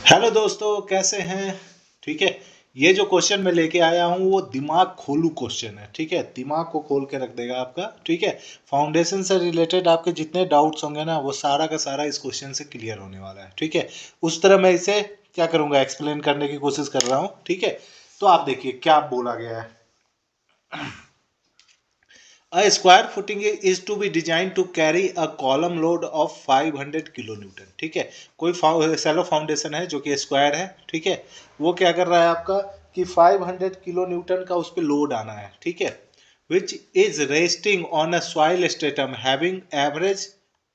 Hello दोस्तों, कैसे हैं। ठीक है। ये जो क्वेश्चन मैं लेके आया हूँ वो दिमाग खोलू क्वेश्चन है। ठीक है, दिमाग को खोल के रख देगा आपका। ठीक है। फाउंडेशन से रिलेटेड आपके जितने डाउट्स होंगे ना वो सारा का सारा इस क्वेश्चन से क्लियर होने वाला है। ठीक है। उस तरह मैं इसे क्या करूँगा, एक्सप्लेन करने की कोशिश कर रहा हूँ। ठीक है। तो आप देखिए क्या बोला गया है। A square footing is to be designed to carry a column load of 500 kilo Newton. ठीक है। कोई सेलो फाउंडेशन है जो कि स्क्वायर है। ठीक है। वो क्या कर रहा है आपका कि 500 किलो न्यूटन का उस पर लोड आना है। ठीक है। Which is resting on a soil stratum having average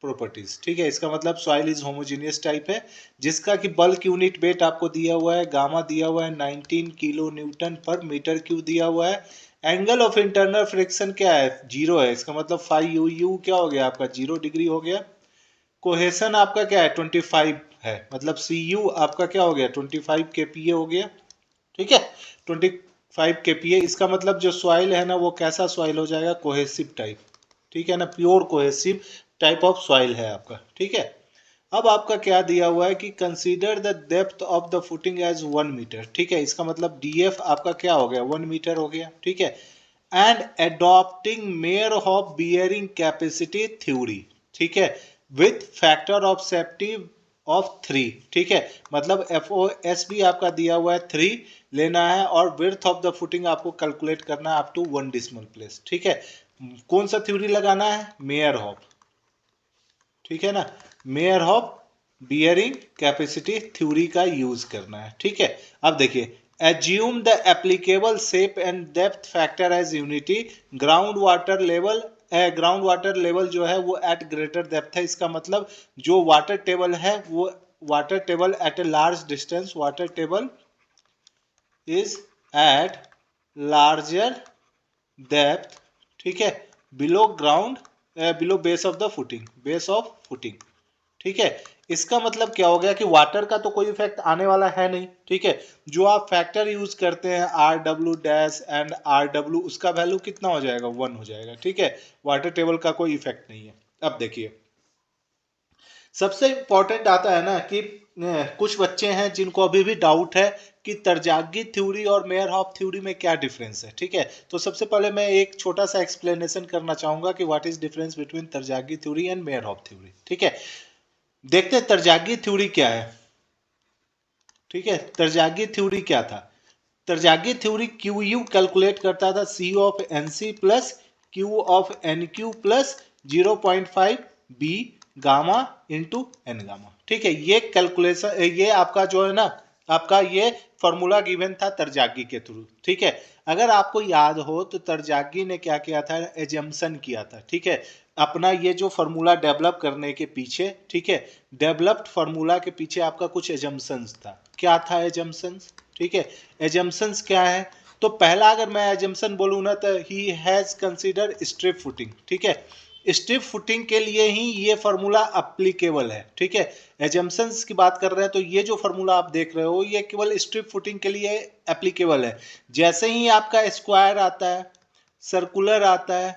properties. ठीक है। इसका मतलब सॉइल इज होमोजीनियस टाइप है जिसका कि बल्क यूनिट वेट आपको दिया हुआ है, गामा दिया हुआ है 19 किलो न्यूटन पर मीटर क्यूब दिया हुआ है। एंगल ऑफ इंटरनल फ्रिक्शन क्या है, जीरो है। इसका मतलब फाइव यू यू क्या हो गया आपका, 0 डिग्री हो गया। कोहेसन आपका क्या है, 25 है। मतलब सी यू आपका क्या हो गया, 25 केपीए हो गया। ठीक है। 25 केपीए। इसका मतलब जो सॉइल है ना वो कैसा सॉइल हो जाएगा, कोहेसिव टाइप। ठीक है ना, pure cohesive type of soil है आपका। ठीक है। अब आपका क्या दिया हुआ है कि consider the depth of the footing as 1 metre. ठीक है। इसका मतलब डीएफ आपका क्या हो गया, 1 मीटर हो गया। ठीक है। And adopting mayor of bearing capacity theory. ठीक है। With factor of safety of 3। ठीक है। मतलब एफ ओ एस भी आपका दिया हुआ है 3 लेना है और विर्थ ऑफ द फुटिंग आपको कैलकुलेट करना है अप टू 1 डिसमल प्लेस। ठीक है। कौन सा थ्योरी लगाना है, मेयर ऑफ। ठीक है ना, Meyerhof bearing capacity theory का यूज करना है। ठीक है। अब देखिए, assume the applicable shape and depth factor as unity. Ground water level, ground water level जो है वो एट ग्रेटर डेप्थ है। इसका मतलब जो वाटर टेबल है वो water table at a large distance, water table is at larger depth. ठीक है। Below ground, below base of the footing, base of footing. ठीक है। इसका मतलब क्या हो गया कि वाटर का तो कोई इफेक्ट आने वाला है नहीं। ठीक है। जो आप फैक्टर यूज करते हैं R W dash and R W, उसका वैल्यू कितना हो जाएगा, 1 हो जाएगा। ठीक है। वाटर टेबल का कोई इफेक्ट नहीं है। अब देखिए, सबसे इंपॉर्टेंट आता है ना कि कुछ बच्चे हैं जिनको अभी भी डाउट है कि तरजागी थ्योरी और मेयर हॉफ थ्योरी में क्या डिफरेंस है। ठीक है। तो सबसे पहले मैं एक छोटा सा एक्सप्लेनेशन करना चाहूंगा कि what is difference between Terzaghi theory and Meyerhof theory. ठीक है। देखते हैं तरजागी थ्योरी क्या है। ठीक है। तरजागी थ्योरी क्या था, Terzaghi theory Q U calculate करता था C of N C plus Q of N Q plus 0.5 B gamma into N gamma. ठीक है। ये कैलकुलेशन, ये आपका जो है ना, आपका ये फॉर्मूला गिवन था तरजागी के थ्रू। ठीक है। अगर आपको याद हो तो तरजागी ने क्या किया था, एजम्पशन किया था। ठीक है। अपना ये जो फार्मूला डेवलप करने के पीछे, ठीक है, डेवलप्ड फार्मूला के पीछे आपका कुछ एजम्पशंस था। क्या था एजम्पशंस, ठीक है। एजम्पशंस क्या है, तो पहला अगर मैं एजम्पशन बोलूँ ना तो he has consider strip footing. ठीक है। स्ट्रिप फुटिंग के लिए ही ये फार्मूला अप्लीकेबल है। ठीक है। एजम्पशंस की बात कर रहे हैं तो ये जो फार्मूला आप देख रहे हो ये केवल स्ट्रिप फुटिंग के लिए एप्लीकेबल है। जैसे ही आपका स्क्वायर आता है, सर्कुलर आता है,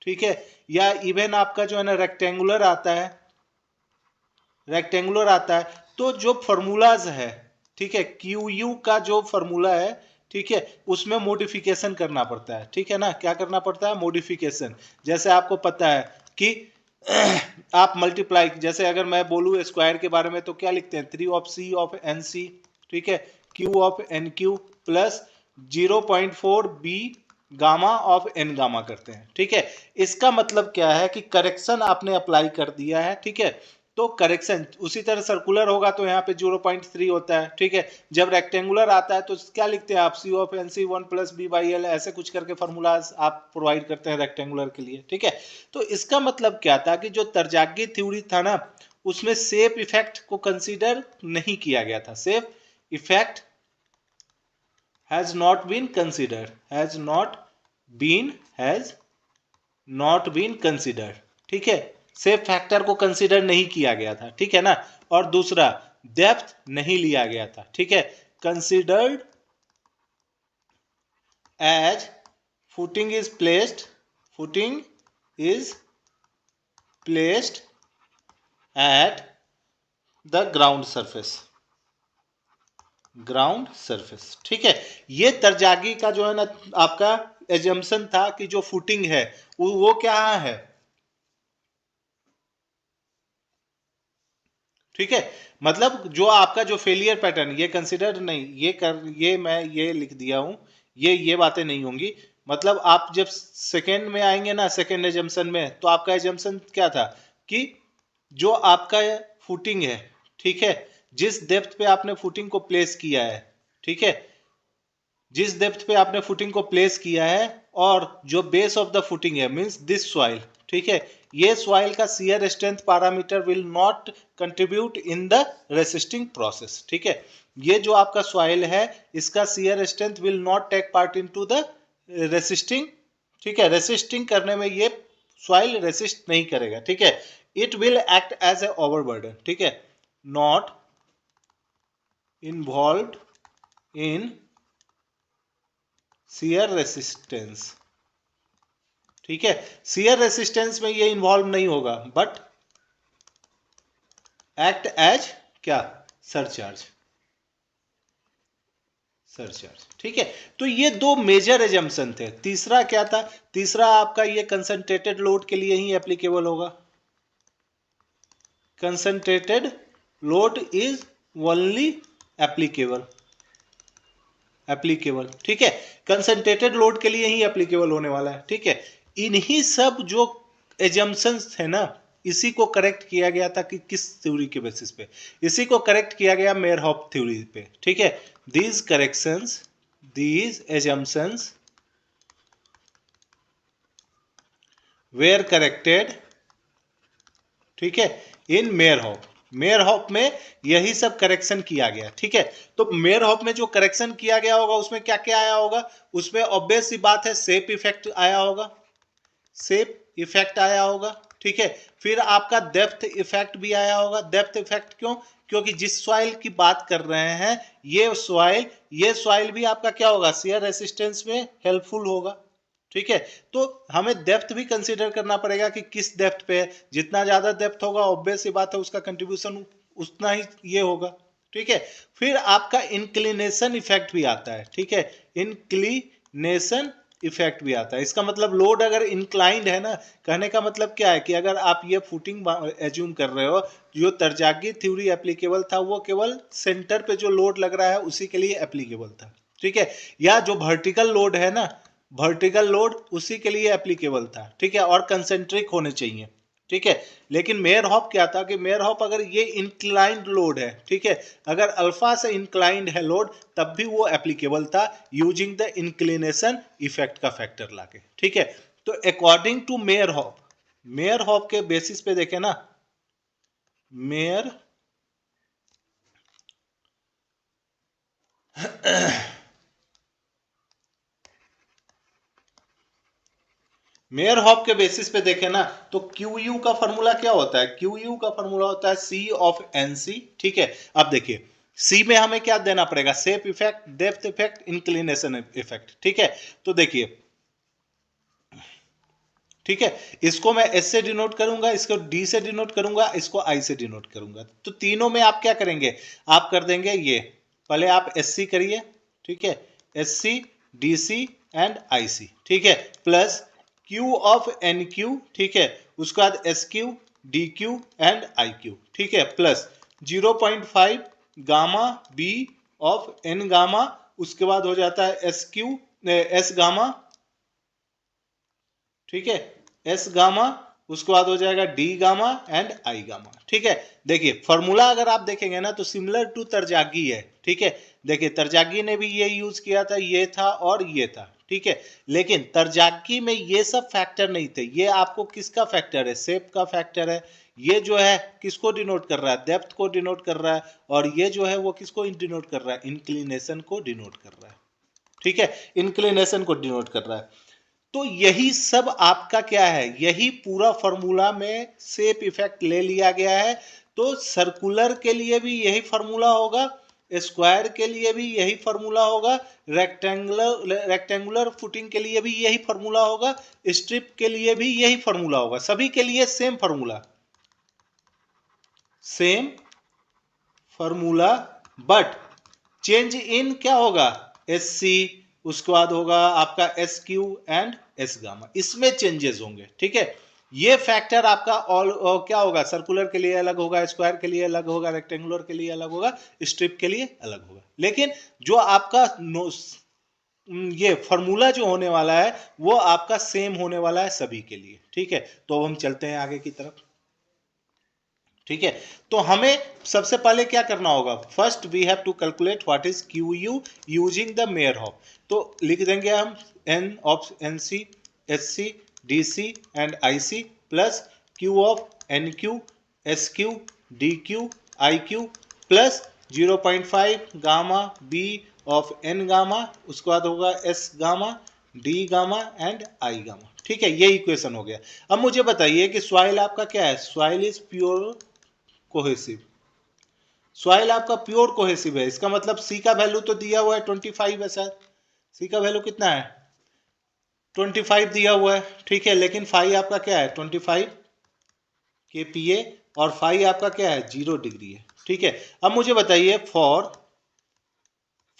ठीक है, या इवन आपका जो है ना रेक्टेंगुलर आता है, रेक्टेंगुलर आता है, तो जो फॉर्मूलाज है, ठीक है, क्यू यू का जो फॉर्मूला है, ठीक है, उसमें मॉडिफिकेशन करना पड़ता है। ठीक है ना, क्या करना पड़ता है, मॉडिफिकेशन। जैसे आपको पता है कि आप मल्टीप्लाई, जैसे अगर मैं बोलूँ स्क्वायर के बारे में तो क्या लिखते हैं, 3 of C of N C, ठीक है, Q of N Q plus 0.4 B gamma of N gamma करते हैं। ठीक है। इसका मतलब क्या है कि करेक्शन आपने अप्लाई कर दिया है। ठीक है। तो करेक्शन उसी तरह सर्कुलर होगा तो यहाँ पे 0.3 होता है। ठीक है। जब रेक्टेंगुलर आता है तो क्या लिखते हैं आप, सी ऑफ एन सी 1 + b/l, ऐसे कुछ करके फॉर्मूलाज आप प्रोवाइड करते हैं रेक्टेंगुलर के लिए। ठीक है। तो इसका मतलब क्या था कि जो तरजागी थ्योरी था ना उसमें सेफ इफेक्ट को कंसीडर नहीं किया गया था। Shape effect has not been considered, has not been considered. ठीक है। सेफ फैक्टर को कंसिडर नहीं किया गया था। ठीक है ना। और दूसरा, डेप्थ नहीं लिया गया था। ठीक है। Considered as footing is placed, footing is placed at the ground surface. Ground surface. ठीक है, ये तरजागी का जो है ना आपका एजम्पशन था कि जो फुटिंग है वो क्या है। ठीक है, मतलब जो आपका जो फेलियर पैटर्न ये कंसिडर नहीं, ये मैं ये लिख दिया हूं, ये बातें नहीं होंगी। मतलब आप जब सेकेंड में आएंगे ना, सेकेंड एजम्पशन में, तो आपका एजम्पशन क्या था कि जो आपका फुटिंग है, ठीक है, जिस डेप्थ पे आपने फुटिंग को प्लेस किया है, ठीक है, जिस डेप्थ पे आपने फुटिंग को प्लेस किया है, और जो बेस ऑफ द फुटिंग है मींस दिस सॉइल, ठीक है, ये सॉइल का shear strength parameter will not contribute in the resisting process. ठीक है, ये जो आपका सॉइल है इसका shear strength will not take part into the resisting. ठीक है, रेसिस्टिंग करने में ये सॉइल रेसिस्ट नहीं करेगा। ठीक है, it will act as a overburden. ठीक है, not involve in shear resistance. ठीक है, शियर रेसिस्टेंस में ये इन्वॉल्व नहीं होगा, बट एक्ट एज क्या, सरचार्ज। सरचार्ज। ठीक है, तो ये दो मेजर एजम्पशन थे। तीसरा क्या था, तीसरा आपका ये कंसंट्रेटेड लोड के लिए ही एप्लीकेबल होगा। Concentrated load is only applicable, applicable. ठीक है, कंसंट्रेटेड लोड के लिए ही एप्लीकेबल होने वाला है। ठीक है, इन्हीं सब जो एजम्पशंस थे ना, इसी को करेक्ट किया गया था कि किस थ्योरी के बेसिस पे, इसी को करेक्ट किया गया मेयरहॉफ थ्योरी पे। ठीक है, these corrections, these assumptions were corrected, ठीक है, इन मेयरहॉफ। मेयरहॉफ में यही सब करेक्शन किया गया। ठीक है, तो मेयरहॉफ में जो करेक्शन किया गया होगा उसमें क्या क्या आया होगा, उसमें ऑब्वियस सी बात है शेप इफेक्ट आया होगा, शेप इफेक्ट आया होगा। ठीक है, फिर आपका डेप्थ इफेक्ट भी आया होगा। डेप्थ इफेक्ट क्यों, क्योंकि जिस सॉइल की बात कर रहे हैं ये सॉइल भी आपका क्या होगा, शियर रेसिस्टेंस में हेल्पफुल होगा। ठीक है, तो हमें डेप्थ भी कंसीडर करना पड़ेगा कि किस डेप्थ पे है। जितना ज्यादा डेप्थ होगा ऑब्वियस सी बात है उसका कंट्रीब्यूशन उतना ही ये होगा। ठीक है, फिर आपका इंक्लिनेशन इफेक्ट भी आता है। ठीक है, इंक्लिनेशन इफेक्ट भी आता है। इसका मतलब लोड अगर इंक्लाइंड है ना, कहने का मतलब क्या है कि अगर आप ये फुटिंग एज्यूम कर रहे हो, जो तरजागी थ्योरी एप्लीकेबल था वो केवल सेंटर पे जो लोड लग रहा है उसी के लिए एप्लीकेबल था। ठीक है, या जो वर्टिकल लोड है ना, वर्टिकल लोड उसी के लिए एप्लीकेबल था। ठीक है, और कंसेंट्रिक होने चाहिए। ठीक है, लेकिन मेयरहॉफ क्या था कि मेयरहॉफ अगर ये इंक्लाइंड लोड है, ठीक है, अगर अल्फा से इंक्लाइंड है लोड तब भी वो एप्लीकेबल था यूजिंग द इंक्लिनेशन इफेक्ट का फैक्टर लाके। ठीक है, तो अकॉर्डिंग टू मेयरहॉफ, मेयरहॉफ के बेसिस पे देखें ना, मेयर मेयरहॉफ के बेसिस पे देखें ना, तो क्यू यू का फॉर्मूला क्या होता है, क्यू यू का फॉर्मूला होता है सी ऑफ एन सी। ठीक है, अब देखिए सी में हमें क्या देना पड़ेगा, shape effect, depth effect, inclination effect. ठीक है, तो देखिए, ठीक है, इसको मैं एस से डिनोट करूंगा, इसको डी से डिनोट करूंगा, इसको आई से डिनोट करूंगा। तो तीनों में आप क्या करेंगे, आप कर देंगे ये, पहले आप एस सी करिए। ठीक है, S C, D C and I C. ठीक है, plus Q of N Q. ठीक है, उसके बाद S Q, D Q and I Q. ठीक है, plus 0.5 gamma B of N gamma, उसके बाद हो जाता है एस क्यू, एस गामा। ठीक है, एस गामा, उसके बाद हो जाएगा D gamma and I gamma. ठीक है, देखिए फॉर्मूला अगर आप देखेंगे ना तो सिमिलर टू तरजागी है। ठीक है, देखिए तरजागी ने भी ये यूज किया था, ये था और ये था। ठीक है, लेकिन तरजागी में ये सब फैक्टर नहीं थे। ये आपको किसका फैक्टर है, शेप का फैक्टर है। ये जो है किसको डिनोट कर रहा है, डेप्थ को डिनोट कर रहा है, और ये जो है वो किसको डिनोट कर रहा है, इंक्लिनेशन को डिनोट कर रहा है। ठीक है, इंक्लिनेशन को डिनोट कर रहा है। तो यही सब आपका क्या है, यही पूरा फॉर्मूला में शेप इफेक्ट ले लिया गया है। तो सर्कुलर के लिए भी यही फॉर्मूला होगा, स्क्वायर के लिए भी यही फॉर्मूला होगा, रेक्टेंगुलर फुटिंग के लिए भी यही फॉर्मूला होगा, स्ट्रिप के लिए भी यही फॉर्मूला होगा। सभी के लिए same formula, same formula, but change in क्या होगा, एस सी, उसके बाद होगा आपका S Q and S gamma, इसमें चेंजेस होंगे, ठीक है। ये फैक्टर आपका ऑल क्या होगा, सर्कुलर के लिए अलग होगा, स्क्वायर के लिए अलग होगा, रेक्टेंगुलर के लिए अलग होगा, स्ट्रिप के लिए अलग होगा। लेकिन जो आपका ये फॉर्मूला जो होने वाला है वो आपका सेम होने वाला है सभी के लिए, ठीक है। तो अब हम चलते हैं आगे की तरफ, ठीक है। तो हमें सबसे पहले क्या करना होगा, first we have to calculate what is Q U using the Meyerhof. तो लिख देंगे हम N of N C, S C, D C and I C plus Q of N Q, S Q, D Q, I Q plus 0.5 gamma B of N gamma, उसके बाद होगा S gamma, D gamma and I gamma, ठीक है। ये equation हो गया। अब मुझे बताइए कि सॉइल आपका क्या है, soil is pure cohesive, soil आपका प्योर कोहेसिव है, इसका मतलब सी का वैल्यू तो दिया हुआ है 25 है सर, सी का वैल्यू कितना है 25 दिया हुआ है, ठीक है। लेकिन फाई आपका क्या है 25 kPa और फाई आपका क्या है 0 डिग्री है, ठीक है। अब मुझे बताइए for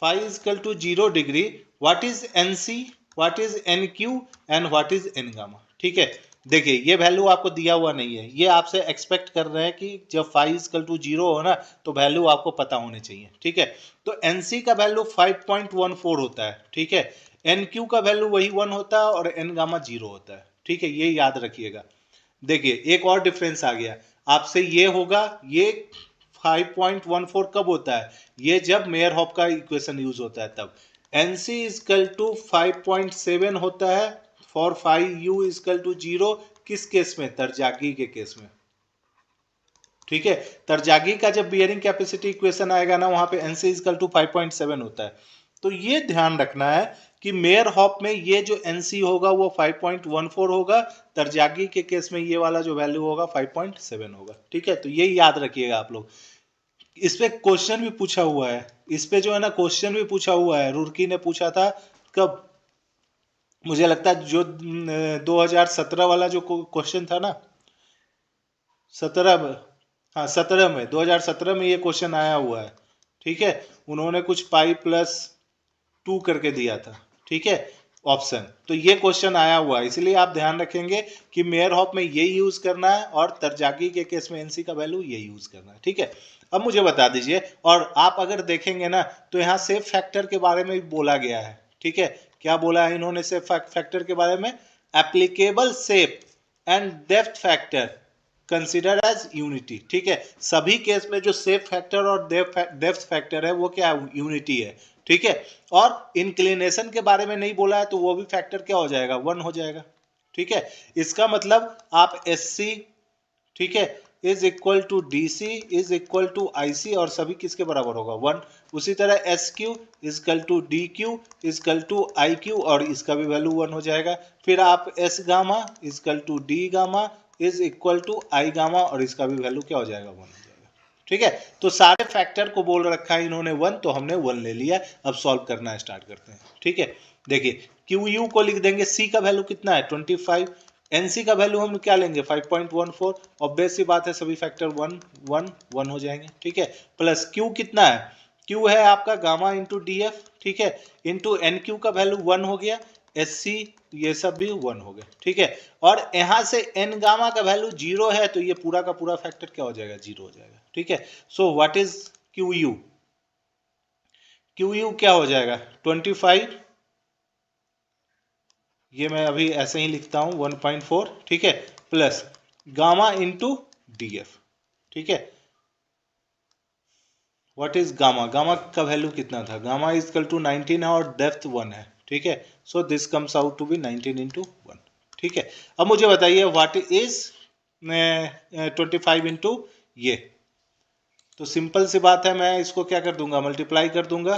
phi is equal to 0 degree what is N C, what is N Q and what is N gamma, ठीक है। देखिए ये वैल्यू आपको दिया हुआ नहीं है, ये आपसे एक्सपेक्ट कर रहे हैं कि जब फाई इज इक्वल टू 0 हो ना तो वैल्यू आपको पता होने चाहिए, ठीक है। तो एन सी का वैल्यू 5.14 होता है, ठीक है। एन क्यू का वैल्यू वही 1 होता है और एन गामा 0 होता है, ठीक है, ये याद रखिएगा। देखिए एक और डिफरेंस आ गया आपसे, ये होगा ये 5.14 कब होता है, ये जब मेयर हॉप का इक्वेशन यूज होता है तब। एन सी इजकल टू 5.7 होता है for phi U equal to 0, किस केस में, तरजागी के केस में, ठीक है। तरजागी का जब बियरिंग कैपेसिटी इक्वेशन आएगा ना वहां पे एन सी इजकल टू 5.7 होता है। तो ये ध्यान रखना है कि मेयर हॉप में ये जो एन सी होगा वो 5.14 होगा, तरजागी के केस में ये वाला जो वैल्यू होगा 5.7 होगा, ठीक है। तो ये याद रखिएगा आप लोग। इस पे क्वेश्चन भी पूछा हुआ है, इस पे जो है ना क्वेश्चन भी पूछा हुआ है, रुड़की ने पूछा था कब, मुझे लगता है जो 2017 वाला जो क्वेश्चन था ना, 17 में, हाँ 17 में, 2017 में ये क्वेश्चन आया हुआ है, ठीक है। उन्होंने कुछ पाई प्लस 2 करके दिया था, ठीक है ऑप्शन। तो ये क्वेश्चन आया हुआ है, इसलिए आप ध्यान रखेंगे कि मेयर हॉप में ये यूज करना है और तरजागी के केस में एनसी का वैल्यू ये यूज करना है, ठीक है। अब मुझे बता दीजिए, और आप अगर देखेंगे ना तो यहाँ सेफ फैक्टर के बारे में भी बोला गया है, ठीक है। क्या बोला है इन्होंने सेफ फैक्टर के बारे में, applicable shape and depth factor consider as unity, ठीक है। सभी केस में जो सेफ फैक्टर और डेप्थ फैक्टर है वो क्या यूनिटी है, ठीक है। और इंक्लिनेशन के बारे में नहीं बोला है तो वो भी फैक्टर क्या हो जाएगा 1 हो जाएगा, ठीक है। इसका मतलब आप एस सी, ठीक है, is equal to D C is equal to I C और सभी किसके बराबर होगा 1। उसी तरह S Q is equal to D Q is equal to I Q और इसका भी वैल्यू 1 हो जाएगा। फिर आप S gamma is equal to D gamma is equal to I gamma और इसका भी वैल्यू क्या हो जाएगा 1 हो जाएगा, ठीक है। तो सारे फैक्टर को बोल रखा है इन्होंने 1, तो हमने 1 ले लिया। अब सॉल्व करना स्टार्ट करते हैं, ठीक है। देखिए क्यू यू को लिख देंगे, सी का वैल्यू कितना है 25, एनसी का वैल्यू हम क्या लेंगे 5.14, ऑब्वियस सी बात है सभी फैक्टर 1 1 1 हो जाएंगे, ठीक है। प्लस क्यू कितना है, क्यू है आपका गामा इंटू डी एफ, ठीक है, इंटू एन क्यू का वैल्यू 1 हो गया, एस सी ये सब भी 1 हो गए, ठीक है। और यहां से एन गामा का वैल्यू 0 है तो ये पूरा का पूरा फैक्टर क्या हो जाएगा 0 हो जाएगा, ठीक है। So what is Q you, Q U क्या हो जाएगा 25, ये मैं अभी ऐसे ही लिखता हूं 1.4, ठीक है, plus gamma into D F, ठीक है। व्हाट इज गामा, गामा का वैल्यू कितना था, गामा इज इक्वल टू 19 है और डेप्थ 1 है, ठीक है। So this comes out to be 19 into 1, ठीक है। अब मुझे बताइए व्हाट इज 25 इंटू ये, तो सिंपल सी बात है, मैं इसको क्या कर दूंगा मल्टीप्लाई कर दूंगा,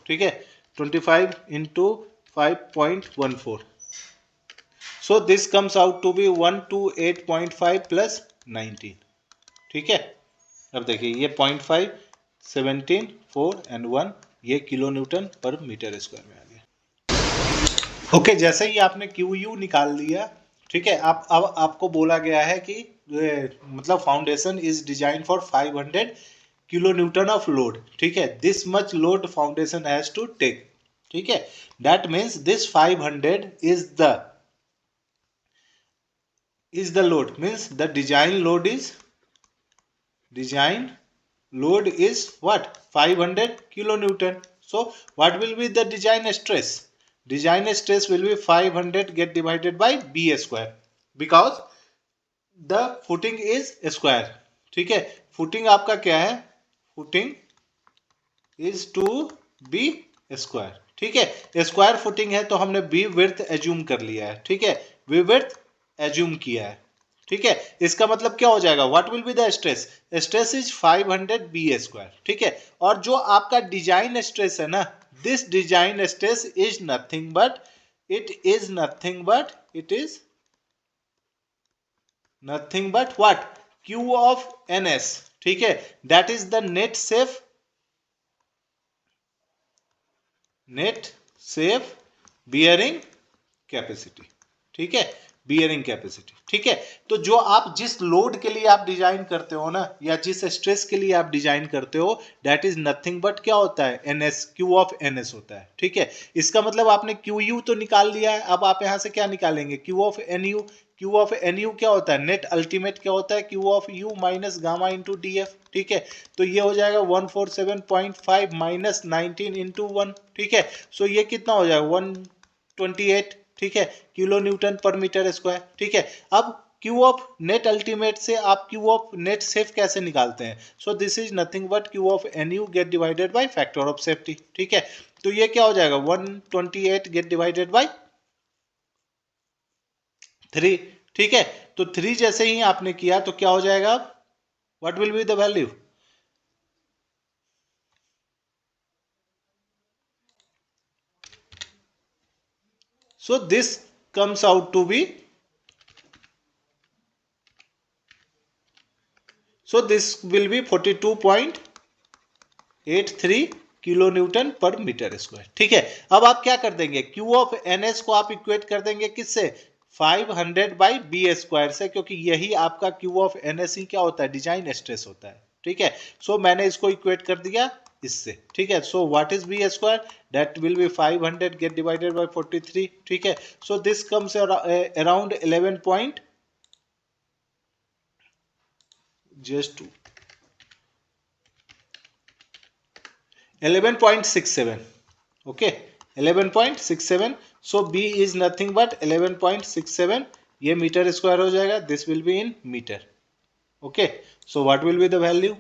ठीक है। 25 into 5.14, so this comes out to be 128.5 plus 19, ठीक है। अब देखिए ये 0.5 17 4 एंड 1 ये किलो न्यूटन पर मीटर स्क्वायर में आ गया। ओके जैसे ही आपने क्यू यू निकाल लिया, ठीक है, आप अब आपको बोला गया है कि मतलब foundation is design for 500 kilo newton of load, ठीक है, this much load foundation has to take, ठीक है, that means this 500 is the load, means the design load is what, 500 kilonewton. So what will be the design stress? Design stress will be 500 get divided by b square, because the footing is square, ठीक है, footing आपका क्या है, footing is to be square, ठीक है, square footing है तो हमने बी विड्थ एज्यूम कर लिया है, ठीक है, बी विड्थ एज्यूम किया है, ठीक है, इसका मतलब क्या हो जाएगा, what will be the stress, stress is 500 B square, ठीक है, और जो आपका डिजाइन स्ट्रेस है ना, this design stress is nothing but what, Q of N S, ठीक है, that is the net safe bearing capacity, ठीक है, बियरिंग कैपेसिटी, ठीक है, तो जो आप जिस लोड के लिए आप डिजाइन करते हो ना, या जिस स्ट्रेस के लिए आप डिजाइन करते हो, दैट इज नथिंग बट क्या होता है, N S, Q of N S होता है, ठीक है, इसका मतलब आपने क्यू यू तो निकाल लिया है, अब आप यहां से क्या निकालेंगे, Q of N U, Q of N U क्या होता है, नेट अल्टीमेट क्या होता है, Q of U minus gamma into D F, ठीक है, तो ये हो जाएगा 147.5 माइनस 19 इंटू 1, ठीक है, सो ये कितना हो जाएगा 128, ठीक है, किलो न्यूटन पर मीटर स्क्वायर, ठीक है, अब क्यू ऑफ नेट अल्टीमेट से आप क्यू ऑफ नेट सेफ कैसे निकालते हैं, so this is nothing but Q of N U get divided by factor of safety, ठीक है, तो ये क्या हो जाएगा 128 गेट डिवाइडेड बाय 3, ठीक है, तो 3 जैसे ही आपने किया तो क्या हो जाएगा, अब what will be the value, so this comes out to be, so this will be 42.83 kilo Newton पर मीटर स्क्वायर, ठीक है, अब आप क्या कर देंगे, क्यू ऑफ एन एस को आप इक्वेट कर देंगे किससे, 500 बाई बी स्क्वायर से, क्योंकि यही आपका क्यू ऑफ एन एस ही क्या होता है, डिजाइन स्ट्रेस होता है, ठीक है, सो मैंने इसको इक्वेट कर दिया इससे, ठीक है, so what is B square, that will be 500 get divided by 43, ठीक है, so this comes around 11.67, okay, 11.67, so b is nothing but 11.67, ये मीटर स्क्वायर हो जाएगा, this will be in meter, okay, so what will be the value,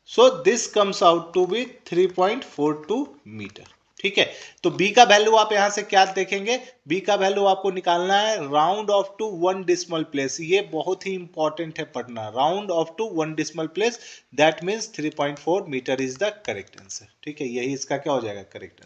so this comes out to be 3.42 metre, ठीक है, तो b का value आप यहां से क्या देखेंगे, b का वैल्यू आपको निकालना है round off to 1 decimal place, ये बहुत ही इंपॉर्टेंट है पढ़ना, round off to 1 decimal place, that means 3.4 metre is the correct answer, ठीक है, यही इसका क्या हो जाएगा करेक्ट आंसर।